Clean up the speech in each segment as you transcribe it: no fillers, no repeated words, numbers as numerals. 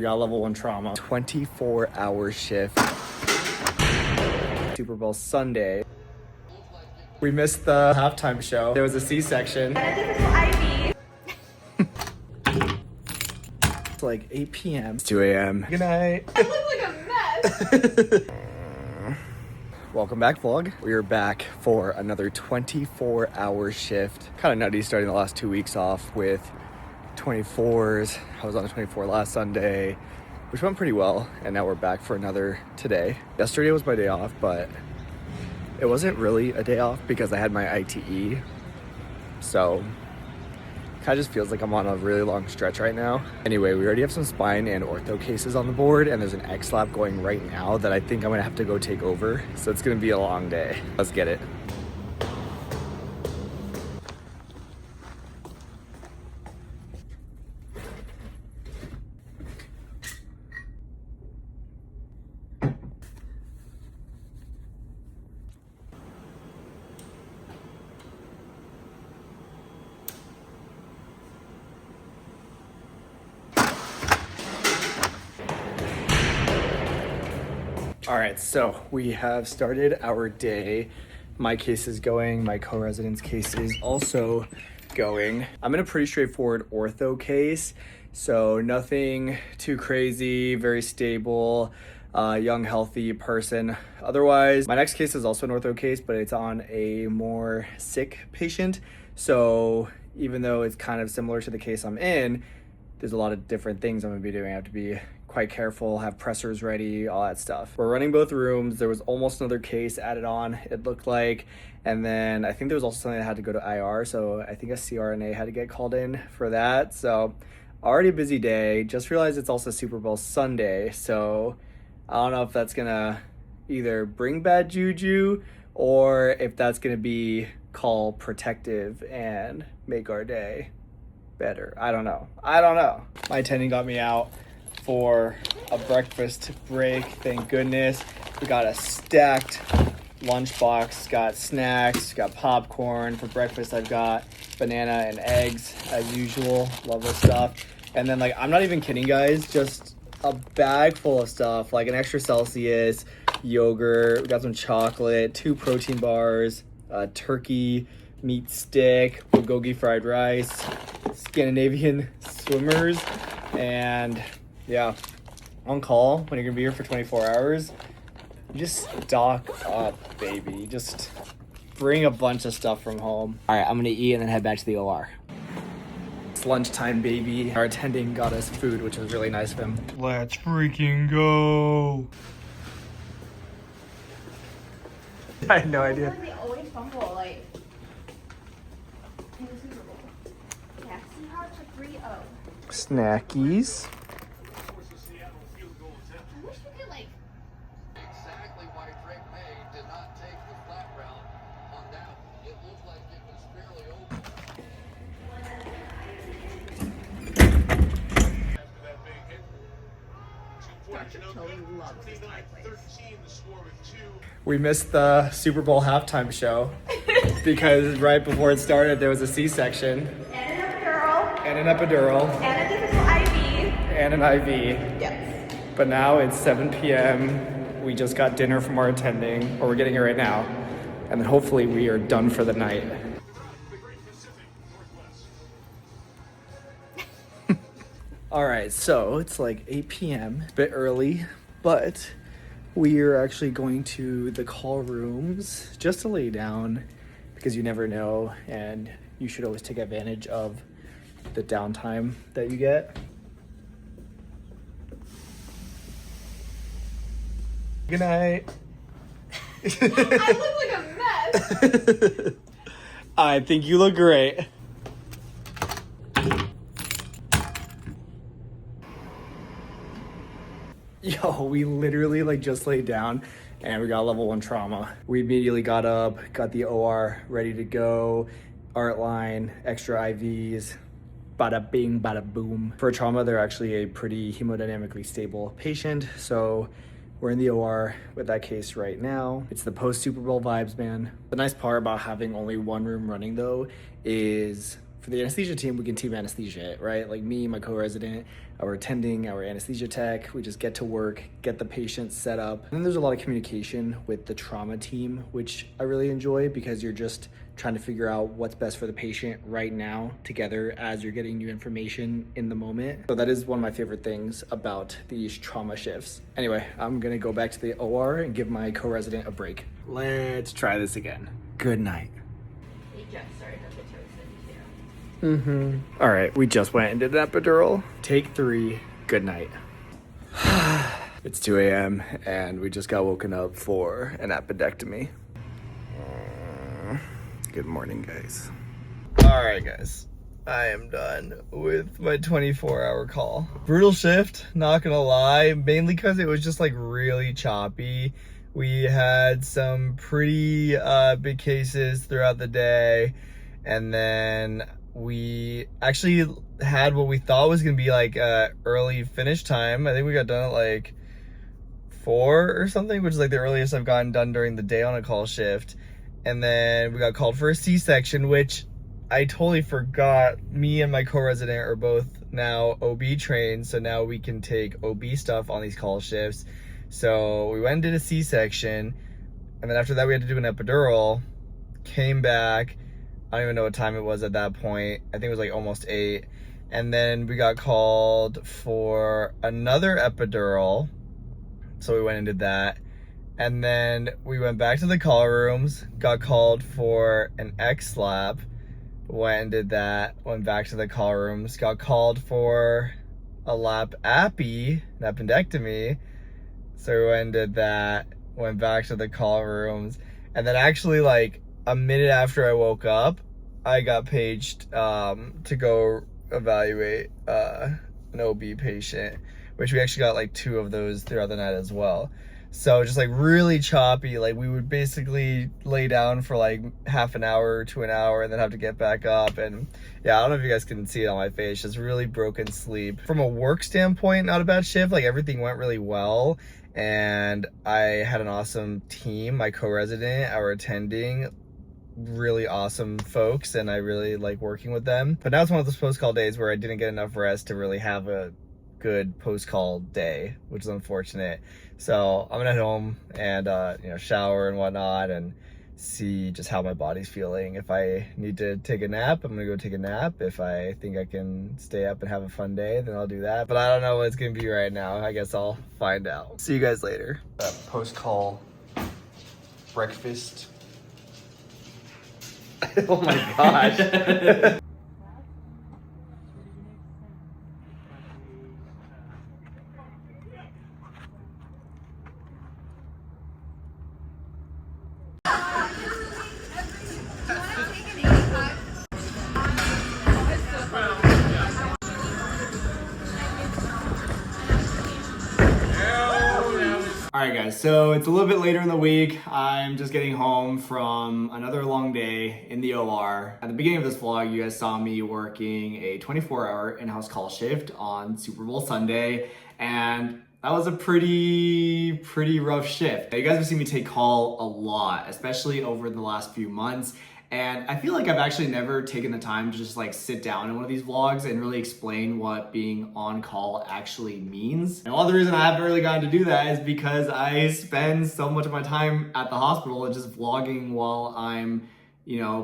We got level 1 trauma. 24-hour shift. Super Bowl Sunday. We missed the halftime show. There was a C-section. It's like 8 p.m. It's 2 a.m. Good night. I look like a mess. Welcome back, vlog. We are back for another 24-hour shift. Kind of nutty starting the last 2 weeks off with 24s. I was on a 24 last Sunday, which went pretty well. And now we're back for another today. Yesterday was my day off, but it wasn't really a day off because I had my ITE. So kind of just feels like I'm on a really long stretch right now. Anyway, we already have some spine and ortho cases on the board, and there's an X-lab going right now that I think I'm gonna have to go take over. So it's gonna be a long day. Let's get it. All right, so we have started our day. My case is going, my co-resident's case is also going. I'm in a pretty straightforward ortho case, so nothing too crazy, very stable, young, healthy person. Otherwise, my next case is also an ortho case, but it's on a more sick patient. So even though it's kind of similar to the case I'm in, there's a lot of different things I'm gonna be doing. I have to be quite careful, have pressors ready, all that stuff. We're running both rooms. There was almost another case added on, it looked like. And then I think there was also something that had to go to IR. So I think a CRNA had to get called in for that. So already a busy day. Just realized it's also Super Bowl Sunday. So I don't know if that's gonna either bring bad juju or if that's gonna be call protective and make our day better. I don't know. My attending got me out for a breakfast break, thank goodness. We got a stacked lunchbox, got snacks, got popcorn. For breakfast I've got banana and eggs as usual, love this stuff. And then like, I'm not even kidding guys, just a bag full of stuff, like an extra Celsius, yogurt, we got some chocolate, 2 protein bars, a turkey meat stick, bulgogi fried rice, Scandinavian swimmers, and yeah, on call when you're gonna be here for 24 hours, you just stock up, baby. Just bring a bunch of stuff from home. All right, I'm gonna eat and then head back to the OR. It's lunchtime, baby. Our attending got us food, which was really nice of him. Let's freaking go. I had no idea. They always fumble, like, in the Super Bowl. Yeah, Seahawks are 3-0. Snackies. I wish we could, like... Exactly why Drake May did not take the flat route on that. It looked like it was fairly open. After that big hit, 2 points. Totally loves this time place. 13, the score with 2. We missed the Super Bowl halftime show because right before it started, there was a C-section. And an epidural. And an epidural. And a different IV. And an IV. Yes. But now it's 7 p.m. We just got dinner from our attending, or we're getting it right now. And then hopefully we are done for the night. All right, so it's like 8 p.m., a bit early, but we are actually going to the call rooms just to lay down because you never know, and you should always take advantage of the downtime that you get. Good night. I look like a mess. I think you look great. Yo, we literally like just laid down and we got level 1 trauma. We immediately got up, got the OR ready to go, art line, extra IVs, bada bing, bada boom. For trauma, they're actually a pretty hemodynamically stable patient. So we're in the OR with that case right now. It's the post Super Bowl vibes, man. The nice part about having only 1 room running though is For the anesthesia team, we can team anesthesia it, right? Like me, my co-resident, our attending, our anesthesia tech, we just get to work, get the patient set up. And then there's a lot of communication with the trauma team, which I really enjoy because you're just trying to figure out what's best for the patient right now together as you're getting new information in the moment. So that is one of my favorite things about these trauma shifts. Anyway, I'm gonna go back to the OR and give my co-resident a break. Let's try this again. Good night. They just started oxytocin too. All right, we just went and did an epidural. Take 3, good night. It's 2 a.m. and we just got woken up for an appendectomy. Good morning, guys. All right, guys. I am done with my 24-hour call. Brutal shift, not gonna lie, mainly because it was just like really choppy. We had some pretty big cases throughout the day, and then we actually had what we thought was gonna be like early finish time. I think we got done at like 4 or something, which is like the earliest I've gotten done during the day on a call shift. And then we got called for a C-section, which I totally forgot. Me and my co-resident are both now OB trained, so now we can take OB stuff on these call shifts. So we went and did a C-section, and then after that we had to do an epidural, came back. I don't even know what time it was at that point. I think it was like almost 8. And then we got called for another epidural, so we went and did that. And then we went back to the call rooms, got called for an X-lap, went and did that, went back to the call rooms, got called for a lap appy, an appendectomy, so we went and did that, went back to the call rooms, and then actually like a minute after I woke up, I got paged to go evaluate an OB patient, which we actually got like 2 of those throughout the night as well. So just like really choppy, like we would basically lay down for like half an hour to an hour and then have to get back up. And yeah, I don't know if you guys can see it on my face, just really broken sleep. From a work standpoint, not a bad shift, like everything went really well. And I had an awesome team, my co-resident, our attending, really awesome folks, and I really like working with them. But now it's one of those post-call days where I didn't get enough rest to really have a good post-call day, which is unfortunate. So I'm gonna head home and shower and whatnot and see just how my body's feeling. If I need to take a nap, I'm gonna go take a nap. If I think I can stay up and have a fun day, then I'll do that. But I don't know what it's gonna be right now. I guess I'll find out. See you guys later. Post-call breakfast. Oh my gosh. All right, guys, so it's a little bit later in the week. I'm just getting home from another long day in the OR. At the beginning of this vlog, you guys saw me working a 24-hour in-house call shift on Super Bowl Sunday, and that was a pretty rough shift. You guys have seen me take call a lot, especially over the last few months. And I feel like I've actually never taken the time to just like sit down in one of these vlogs and really explain what being on call actually means. And one of the reasons I haven't really gotten to do that is because I spend so much of my time at the hospital and just vlogging while I'm,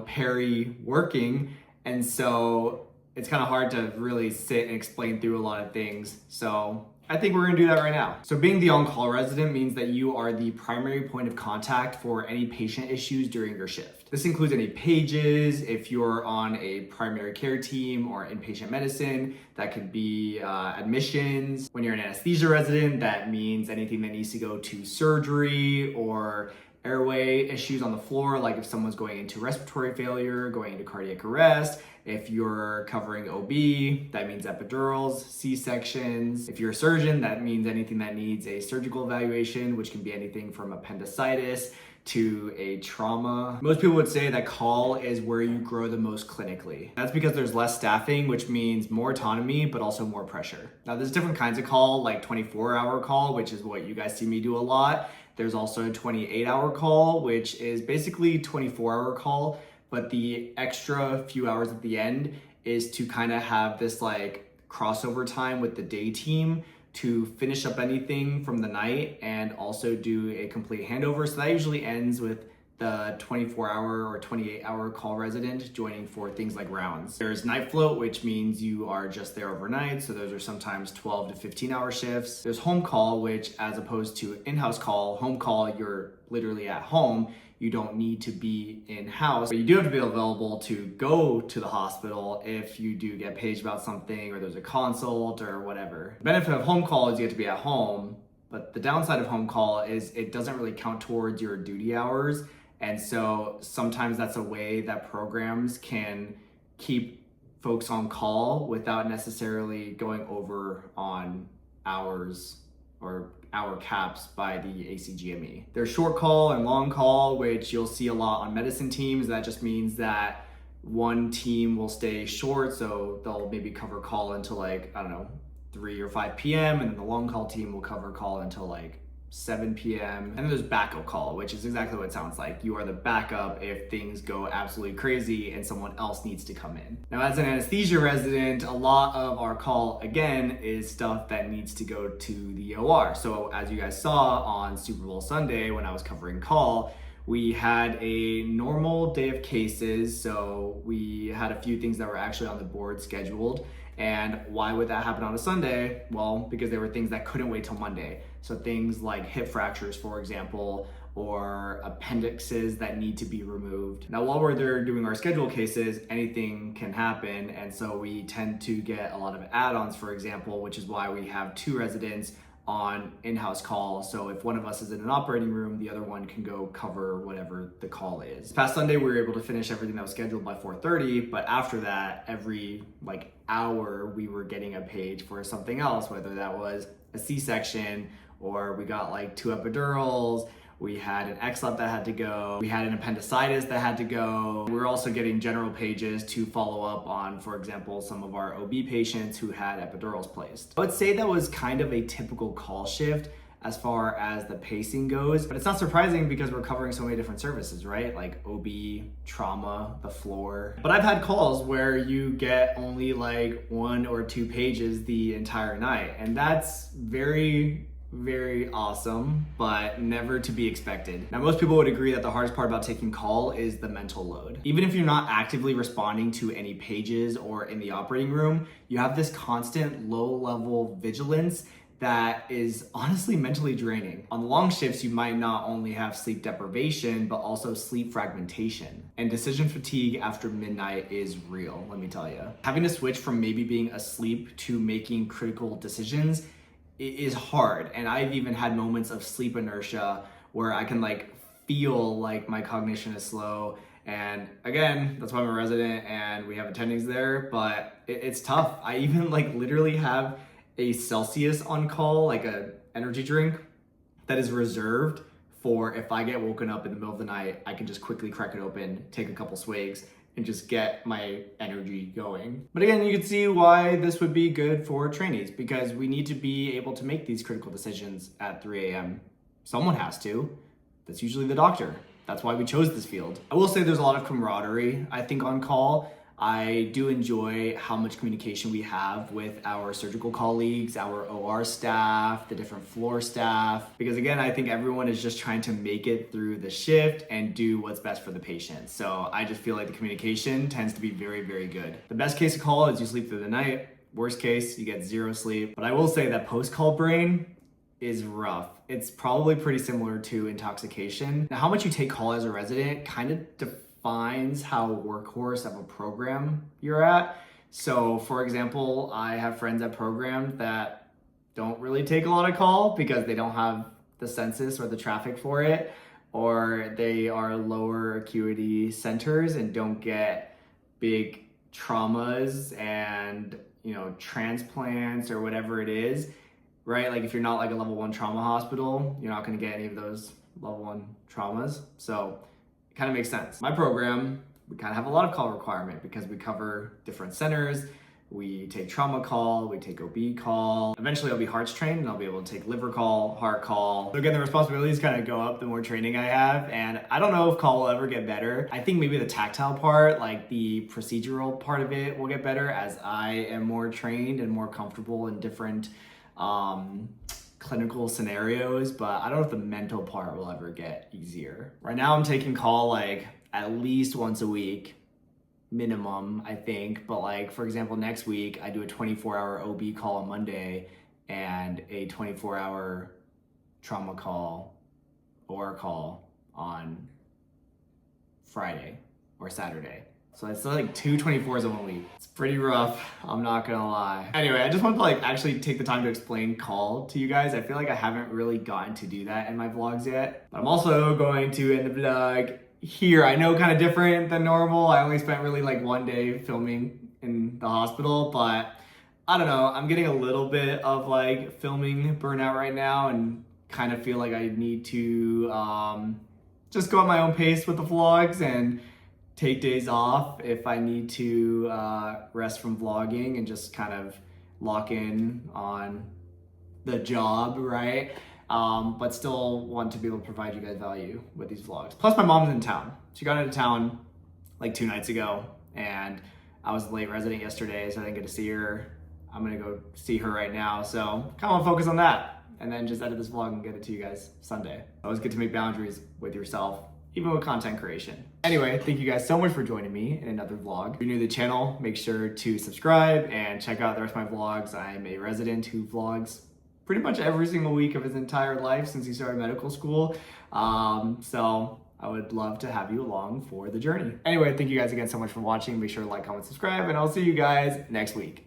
peri working. And so it's kind of hard to really sit and explain through a lot of things. So I think we're gonna do that right now. So being the on-call resident means that you are the primary point of contact for any patient issues during your shift. This includes any pages, if you're on a primary care team or inpatient medicine, that could be admissions. When you're an anesthesia resident, that means anything that needs to go to surgery or airway issues on the floor, like if someone's going into respiratory failure, going into cardiac arrest. If you're covering OB, that means epidurals, C-sections. If you're a surgeon, that means anything that needs a surgical evaluation, which can be anything from appendicitis to a trauma. Most people would say that call is where you grow the most clinically. That's because there's less staffing, which means more autonomy, but also more pressure. Now there's different kinds of call, like 24-hour call, which is what you guys see me do a lot. There's also a 28-hour call, which is basically 24-hour call, but the extra few hours at the end is to kind of have this like crossover time with the day team to finish up anything from the night and also do a complete handover. So that usually ends with the 24-hour or 28-hour call resident joining for things like rounds. There's night float, which means you are just there overnight. So those are sometimes 12 to 15-hour shifts. There's home call, which as opposed to in-house call, home call, you're literally at home. You don't need to be in-house, but you do have to be available to go to the hospital if you do get paged about something or there's a consult or whatever. The benefit of home call is you get to be at home, but the downside of home call is it doesn't really count towards your duty hours. And so sometimes that's a way that programs can keep folks on call without necessarily going over on hours or hour caps by the ACGME. There's short call and long call, which you'll see a lot on medicine teams. That just means that one team will stay short, so they'll maybe cover call until like, I don't know, 3 or 5 p.m. and then the long call team will cover call until like 7 p.m. And then there's backup call, which is exactly what it sounds like. You are the backup if things go absolutely crazy and someone else needs to come in. Now, as an anesthesia resident, a lot of our call, again, is stuff that needs to go to the OR. So as you guys saw on Super Bowl Sunday when I was covering call, we had a normal day of cases. So we had a few things that were actually on the board scheduled. And why would that happen on a Sunday? Well, because there were things that couldn't wait till Monday. So things like hip fractures, for example, or appendixes that need to be removed. Now, while we're there doing our scheduled cases, anything can happen. And so we tend to get a lot of add-ons, for example, which is why we have 2 residents on in-house call. So if one of us is in an operating room, the other one can go cover whatever the call is. This past Sunday, we were able to finish everything that was scheduled by 4:30, but after that, every hour, we were getting a page for something else, whether that was a C-section or we got 2 epidurals, we had an XLEP that had to go, we had an appendicitis that had to go. We were also getting general pages to follow up on, for example, some of our OB patients who had epidurals placed. I would say that was kind of a typical call shift as far as the pacing goes, but it's not surprising because we're covering so many different services, right? Like OB, trauma, the floor. But I've had calls where you get only 1 or 2 pages the entire night, and that's very awesome, but never to be expected. Now, most people would agree that the hardest part about taking call is the mental load. Even if you're not actively responding to any pages or in the operating room, you have this constant low-level vigilance that is honestly mentally draining. On the long shifts, you might not only have sleep deprivation, but also sleep fragmentation. And decision fatigue after midnight is real, let me tell you. Having to switch from maybe being asleep to making critical decisions is hard. And I've even had moments of sleep inertia where I can feel like my cognition is slow. And again, that's why I'm a resident and we have attendings there, but it's tough. I even literally have a Celsius on call, a energy drink that is reserved for if I get woken up in the middle of the night, I can just quickly crack it open, take a couple swigs, and just get my energy going. But again, you can see why this would be good for trainees, because we need to be able to make these critical decisions at 3 a.m. Someone has to. That's usually the doctor. That's why we chose this field. I will say there's a lot of camaraderie, I think, on call. I do enjoy how much communication we have with our surgical colleagues, our OR staff, the different floor staff, because again, I think everyone is just trying to make it through the shift and do what's best for the patient. So I just feel like the communication tends to be very good. The best case of call is you sleep through the night. Worst case, you get 0 sleep. But I will say that post-call brain is rough. It's probably pretty similar to intoxication. Now, how much you take call as a resident kind of defines how workhorse of a program you're at. So for example, I have friends at programs that don't really take a lot of call because they don't have the census or the traffic for it, or they are lower acuity centers and don't get big traumas and transplants or whatever it is, right? If you're not a level 1 trauma hospital, you're not going to get any of those level 1 traumas. So it kind of makes sense. My program, we kind of have a lot of call requirement because we cover different centers, We take trauma call, we take OB call. Eventually I'll be hearts trained and I'll be able to take liver call, heart call. So again, the responsibilities kind of go up the more training I have. And I don't know if call will ever get better. I think maybe the tactile part, like the procedural part of it will get better as I am more trained and more comfortable in different clinical scenarios, but I don't know if the mental part will ever get easier. Right now I'm taking call like at least once a week minimum, I think, but like for example next week I do a 24-hour OB call on Monday and a 24-hour trauma call or call on Friday or Saturday. So it's like 2 24s in 1 week. It's pretty rough, I'm not gonna lie. Anyway, I just want to like actually take the time to explain call to you guys. I feel like I haven't really gotten to do that in my vlogs yet. But I'm also going to end the vlog here. I know kind of different than normal. I only spent really like 1 day filming in the hospital, but I don't know. I'm getting a little bit of like filming burnout right now and kind of feel like I need to just go at my own pace with the vlogs and take days off if I need to rest from vlogging and just kind of lock in on the job, right? But still want to be able to provide you guys value with these vlogs. Plus my mom's in town. She got into town like 2 nights ago and I was a late resident yesterday, so I didn't get to see her. I'm gonna go see her right now. So kind of want to focus on that and then just edit this vlog and get it to you guys Sunday. Always good to make boundaries with yourself, even with content creation. Anyway, thank you guys so much for joining me in another vlog. If you're new to the channel, make sure to subscribe and check out the rest of my vlogs. I'm a resident who vlogs pretty much every single week of his entire life since he started medical school. So I would love to have you along for the journey. Anyway, thank you guys again so much for watching. Make sure to like, comment, subscribe, and I'll see you guys next week.